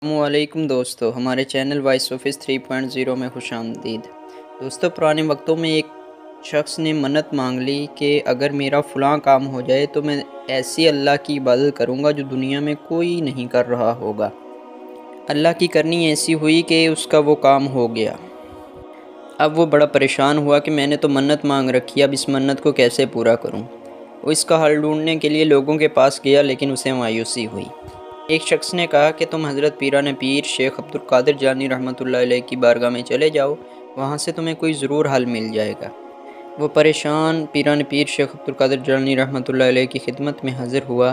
السلام علیکم دوستو، ہمارے چینل وائس آفس 3.0 میں خوش آمدید۔ دوستو، پرانے وقتوں میں ایک شخص نے منت مانگ لی کہ اگر میرا فلاں کام ہو جائے تو میں ایسی اللہ کی عبادت کروں گا جو دنیا میں کوئی نہیں کر رہا ہوگا۔ اللہ کی کرنی ایسی ہوئی کہ اس کا وہ کام ہو گیا۔ اب وہ بڑا پریشان ہوا کہ میں نے تو منت مانگ رکھی، اب اس منت کو کیسے پورا کروں۔ وہ اس کا حل ڈھونڈنے کے لیے لوگوں کے پاس گیا، لیکن اسے مایوسی ہوئی۔ ایک شخص نے کہا کہ تم حضرت پیران پیر شیخ عبدالقادر جیلانی رحمۃ اللہ علیہ کی بارگاہ میں چلے جاؤ، وہاں سے تمہیں کوئی ضرور حل مل جائے گا۔ وہ پریشان پیران پیر شیخ عبدالقادر جیلانی رحمۃ اللہ علیہ کی خدمت میں حاضر ہوا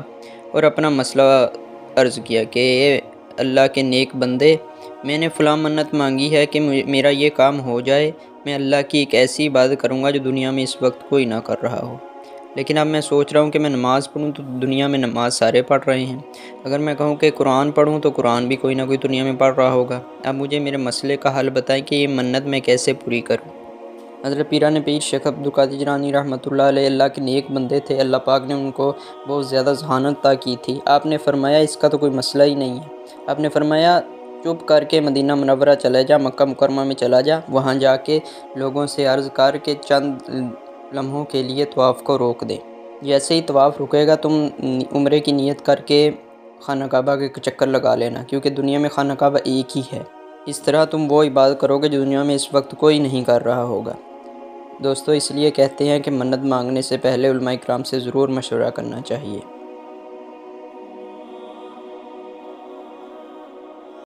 اور اپنا مسئلہ عرض کیا کہ اے اللہ کے نیک بندے، میں نے فلاں منت مانگی ہے کہ میرا یہ کام ہو جائے۔ میں اللہ کی ایک ایسی عبادت کروں گا جو دنیا میں اس وقت کوئی نہ کر رہا ہو، لیکن اب میں سوچ رہا ہوں کہ میں نماز پڑھوں تو دنیا میں نماز سارے پڑھ رہے ہیں، اگر میں کہوں کہ قرآن پڑھوں تو قرآن بھی کوئی نہ کوئی دنیا میں پڑھ رہا ہوگا۔ اب مجھے میرے مسئلے کا حل بتائیں کہ یہ منت میں کیسے پوری کروں۔ حضرت پیران پیر شیخ عبدالقادر جیلانی رحمۃ اللہ علیہ اللہ کے نیک بندے تھے، اللہ پاک نے ان کو بہت زیادہ ذہانت عطا کی تھی۔ آپ نے فرمایا اس کا تو کوئی مسئلہ ہی نہیں ہے۔ آپ نے فرمایا چپ کر کے مدینہ منورہ چلے جا، مکہ مکرمہ میں چلا جا، وہاں جا کے لوگوں سے عرض کر کے چند لمحوں کے لیے طواف کو روک دے۔ جیسے ہی طواف رکے گا تم عمرے کی نیت کر کے خانہ کعبہ کے چکر لگا لینا، کیونکہ دنیا میں خانہ کعبہ ایک ہی ہے۔ اس طرح تم وہ عبادت کرو گے جو دنیا میں اس وقت کوئی نہیں کر رہا ہوگا۔ دوستو، اس لیے کہتے ہیں کہ منت مانگنے سے پہلے علماء کرام سے ضرور مشورہ کرنا چاہیے۔